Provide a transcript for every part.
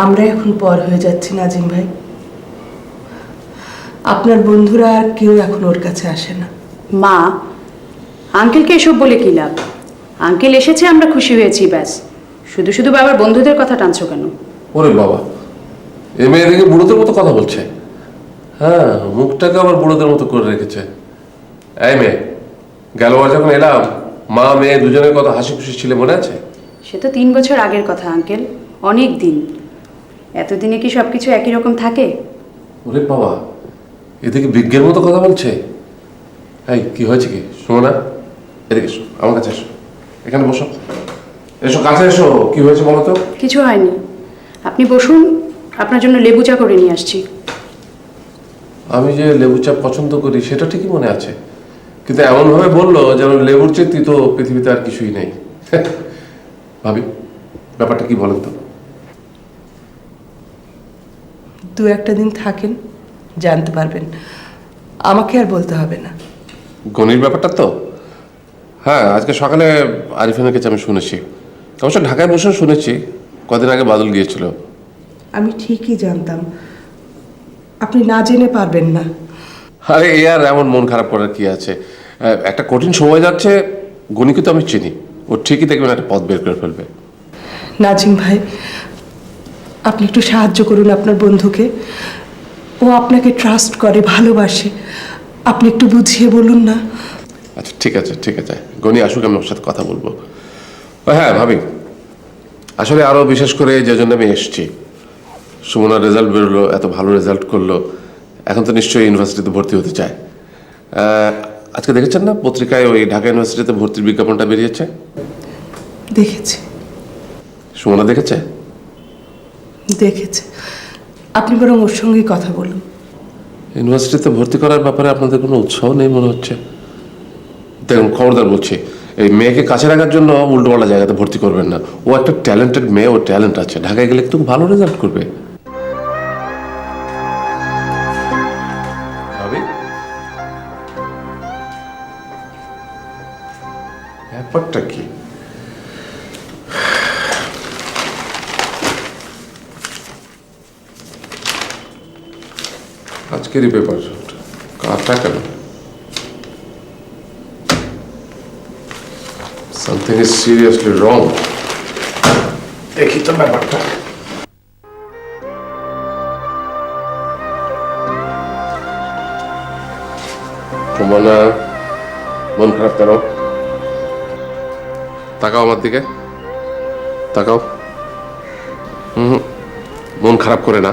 আমরা এখন পর হয়ে যাচ্ছি নাজিম ভাই। আপনার বন্ধুরা আর কেউ এখন ওর কাছে আসে না। মা, আঙ্কেলকে এসব বলে কি লাভ? আঙ্কেল এসেছে, আমরা খুশি হয়েছি, ব্যাস। শুধু শুধু বাবার বন্ধুদের কথা টানছো কেন? ওরে বাবা, এ মেয়ে দেখে বুড়োদের মতো কথা বলছে। হ্যাঁ, মুখটাকে আবার বুড়োদের মতো করে রেখেছে। এই মেয়ে, গেলবার যখন এলাম মা মেয়ে দুজনের কথা হাসি খুশি ছিল, মনে আছে? সে তো 3 বছর আগের কথা আঙ্কেল, অনেক দিন। এতদিনে কি সবকিছু একই রকম থাকে? ওরে বাবা, এদিকে বিজ্ঞের মতো কথা বলছে। এই কি হয়েছে কি? শোনো না, এদিকে এসো, আমার কাছে এসো, এখানে বসো, এসো কাছে এসো। কি হয়েছে বলো তো? কিছু হয়নি, আপনি বসুন, আপনার জন্য লেবু চা করে নিয়ে আসছি। আমি যে লেবু চা পছন্দ করি সেটা ঠিকই মনে আছে, কিন্তু এমনভাবে বললো যেন লেবুর চেয়ে তিতো পৃথিবীতে আর কিছুই নেই। ভাবি, ব্যাপারটা কি বলেন তো? 2-1 দিন থাকেন, জানতে পারবেন। আমাকে আর বলতে হবে না। গণির ব্যাপারটা তো, হ্যাঁ, আজকে সকালে আরিফিনের কাছে আমি শুনেছি। অবশ্য ঢাকায় বসে শুনেছি, কদিন আগে বাদল গিয়েছিল। আমি ঠিকই জানতাম, আপনি না জেনে পারবেন না। আরে এ আর এমন মন খারাপ করার কি আছে? একটা কঠিন সময় যাচ্ছে, গণিকে তো আমি চিনি, ও ঠিকই দেখবেন একটা পথ বের করে ফেলবে। নাজিম ভাই, আপনি একটু সাহায্য করুন আপনার বন্ধুকে। ও আপনাকে ট্রাস্ট করে, ভালোবাসে। আপনি একটু বুঝিয়ে বলুন না। আচ্ছা ঠিক আছে, ঠিক আছে, গণি আসুক, আমি ওর সাথে কথা বলবো। হ্যাঁ ভাবি, আসলে আরও বিশেষ করে যে জন্য আমি এসছি, সুমনার রেজাল্ট বেরোলো, এত ভালো রেজাল্ট করলো, এখন তো নিশ্চয়ই ইউনিভার্সিটিতে ভর্তি হতে চায়। আজকে দেখেছেন না পত্রিকায় ওই ঢাকা ইউনিভার্সিটিতে ভর্তির বিজ্ঞাপনটা বেরিয়েছে? দেখেছি। সুমনা দেখেছে? দেখেছে। আপনি বরং ওর সঙ্গেই কথা বলুন। ইউনিভার্সিটিতে ভর্তি করার ব্যাপারে আপনাদের কোনো উৎসাহ নেই মনে হচ্ছে। দেখুন, খবরদার বলছি, এই মেয়েকে কাছে রাখার জন্য উল্টোপাল্টা জায়গাতে ভর্তি করবেন না। ও একটা ট্যালেন্টেড মেয়ে, ও ট্যালেন্ট আছে, ঢাকায় গেলে একটু ভালো রেজাল্ট করবে। ভাবি, ব্যাপারটা কি? আজকেরই পেপার, কারটা কেন? Something is seriously wrong. দেখি তো ব্যাপারটা। সুমনা, মন খারাপ কেন? তাকাও আমার দিকে, তাকাও। মন খারাপ করে না,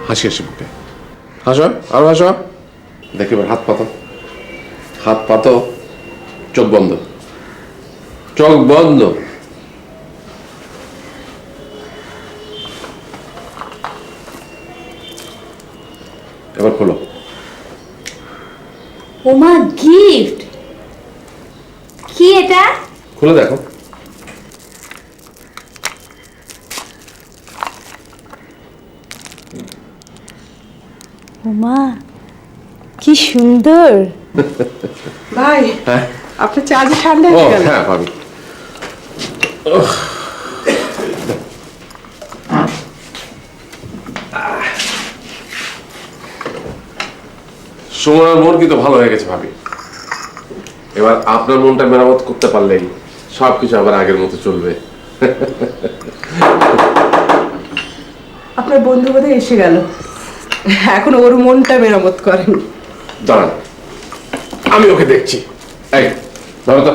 হাসি হাসি মুখে হাসো, আরো হাসো। দেখি এবার হাত পাতো, হাত পাতো, চোখ বন্ধ, চোখ বন্ধ। এবার খোলো। ওমা, গিফট! কি এটা? খুলে দেখো। ওমা, কি সুন্দর! ভাই, হ্যাঁ, আপনার চা যে ঠান্ডা ও হয়ে গেল। হ্যাঁ ভাবি, সুমনার মন কিন্তু ভালো হয়ে গেছে ভাবি। এবার আপনার মনটা মেরামত করতে পারলেই সবকিছু আবার আগের মতো চলবে। আপনার বন্ধু বোধহয় এসে গেল, এখন ওর মনটা মেরামত করেন। দাঁড়ান, আমি ওকে দেখছি। এই ধরো তো।